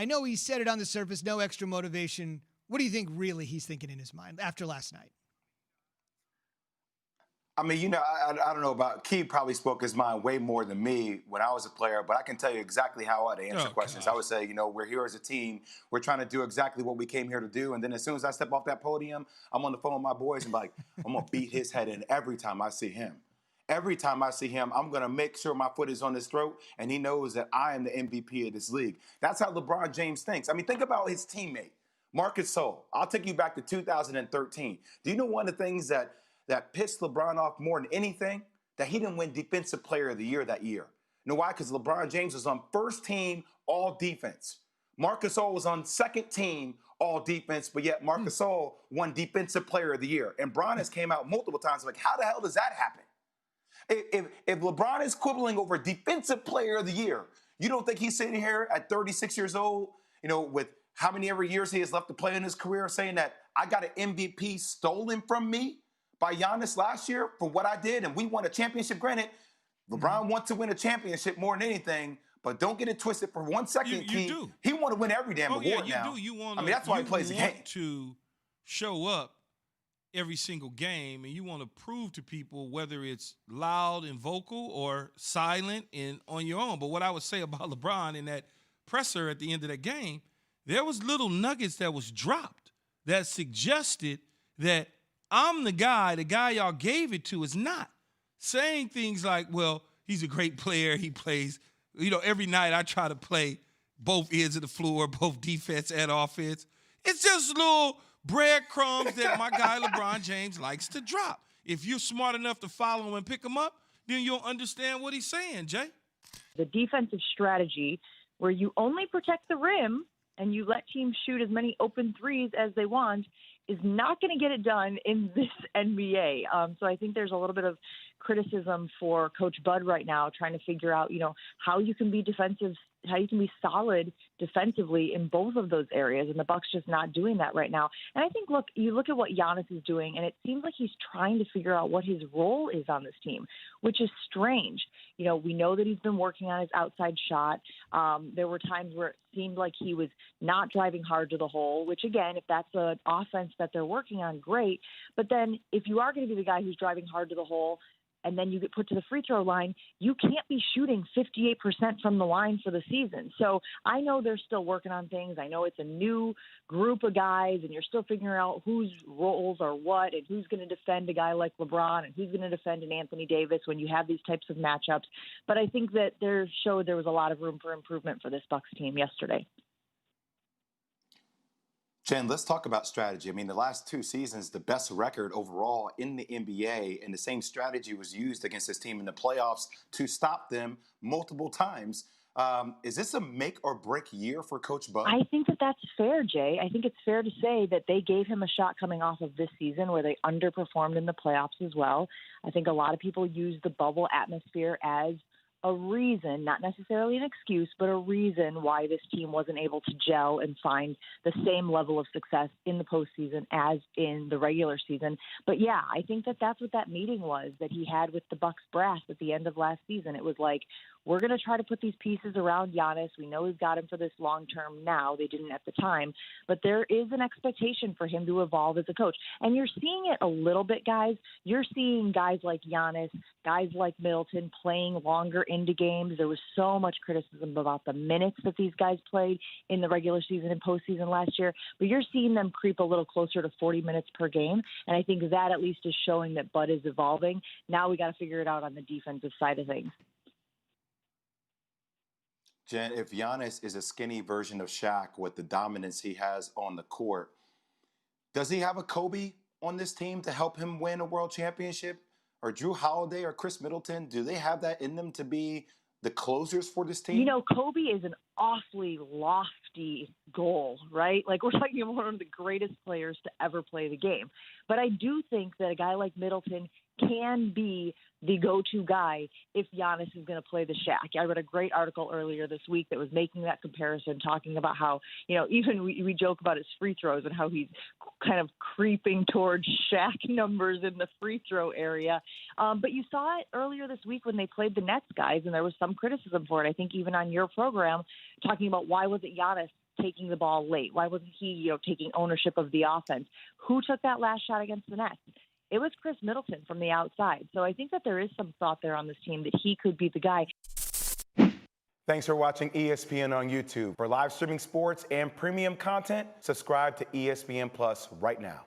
I know he said it on the surface, no extra motivation. What do you think really he's thinking in his mind after last night? I mean, I don't know about Key probably spoke his mind way more than me when I was a player, but I can tell you exactly how I'd answer questions. God. I would say, we're here as a team. We're trying to do exactly what we came here to do. And then as soon as I step off that podium, I'm on the phone with my boys and be like, I'm going to beat his head in every time I see him. Every time I see him, I'm going to make sure my foot is on his throat, and he knows that I am the MVP of this league. That's how LeBron James thinks. I mean, think about his teammate, Marcus Gasol. I'll take you back to 2013. Do you know one of the things that pissed LeBron off more than anything? That he didn't win Defensive Player of the Year that year. You know why? Because LeBron James was on first team all defense. Marcus Gasol was on second team all defense, but yet Marcus Gasol won Defensive Player of the Year. And Bron has came out multiple times like, how the hell does that happen? If LeBron is quibbling over Defensive Player of the Year, you don't think he's sitting here at 36 years old, with how many ever years he has left to play in his career, saying that I got an MVP stolen from me by Giannis last year for what I did, and we won a championship. Granted, LeBron wants to win a championship more than anything, but don't get it twisted for 1 second, You do. He want to win every damn award now. You want that's why he plays the game. To show up every single game, and you want to prove to people whether it's loud and vocal or silent and on your own. But what I would say about LeBron in that presser at the end of that game, there was little nuggets that was dropped that suggested that I'm the guy y'all gave it to is not. Saying things like, well, he's a great player. He plays, every night I try to play both ends of the floor, both defense and offense. It's just little breadcrumbs that my guy LeBron James likes to drop. If you're smart enough to follow him and pick him up, then you'll understand what he's saying, Jay. The defensive strategy where you only protect the rim and you let teams shoot as many open threes as they want is not going to get it done in this NBA. So I think there's a little bit of criticism for Coach Bud right now, trying to figure out, how you can be defensive, how you can be solid defensively in both of those areas. And the Bucks just not doing that right now. And I think, you look at what Giannis is doing, and it seems like he's trying to figure out what his role is on this team, which is strange. We know that he's been working on his outside shot. There were times where it seemed like he was not driving hard to the hole, which, again, if that's an offense that they're working on, great. But then if you are going to be the guy who's driving hard to the hole, and then you get put to the free throw line, you can't be shooting 58% from the line for the season. So I know they're still working on things. I know it's a new group of guys, and you're still figuring out whose roles are what and who's going to defend a guy like LeBron and who's going to defend an Anthony Davis when you have these types of matchups. But I think that there was a lot of room for improvement for this Bucks team yesterday. Jen, let's talk about strategy. I mean, the last 2 seasons, the best record overall in the NBA, and the same strategy was used against this team in the playoffs to stop them multiple times. Is this a make or break year for Coach Bud? I think that that's fair, Jay. I think it's fair to say that they gave him a shot coming off of this season where they underperformed in the playoffs as well. I think a lot of people use the bubble atmosphere as a reason, not necessarily an excuse, but a reason why this team wasn't able to gel and find the same level of success in the postseason as in the regular season. But yeah, I think that that's what that meeting was that he had with the Bucks brass at the end of last season. It was like, we're going to try to put these pieces around Giannis. We know we've got him for this long term now. They didn't at the time, but there is an expectation for him to evolve as a coach. And you're seeing it a little bit, guys. You're seeing guys like Giannis, guys like Middleton playing longer into games. There was so much criticism about the minutes that these guys played in the regular season and postseason last year, but you're seeing them creep a little closer to 40 minutes per game. And I think that at least is showing that Bud is evolving. Now we got to figure it out on the defensive side of things. Jen, if Giannis is a skinny version of Shaq with the dominance he has on the court, does he have a Kobe on this team to help him win a world championship? Or Drew Holiday or Chris Middleton? Do they have that in them to be the closers for this team? Kobe is an awfully lofty goal, right? Like, we're talking about one of the greatest players to ever play the game. But I do think that a guy like Middleton can be the go-to guy if Giannis is going to play the Shaq. I read a great article earlier this week that was making that comparison, talking about how, even we joke about his free throws and how he's kind of creeping towards Shaq numbers in the free throw area. But you saw it earlier this week when they played the Nets guys, and there was some criticism for it. I think even on your program, talking about why wasn't Giannis taking the ball late? Why wasn't he, taking ownership of the offense? Who took that last shot against the Nets? It was Chris Middleton from the outside. So I think that there is some thought there on this team that he could be the guy. Thanks for watching ESPN on YouTube. For live streaming sports and premium content, subscribe to ESPN Plus right now.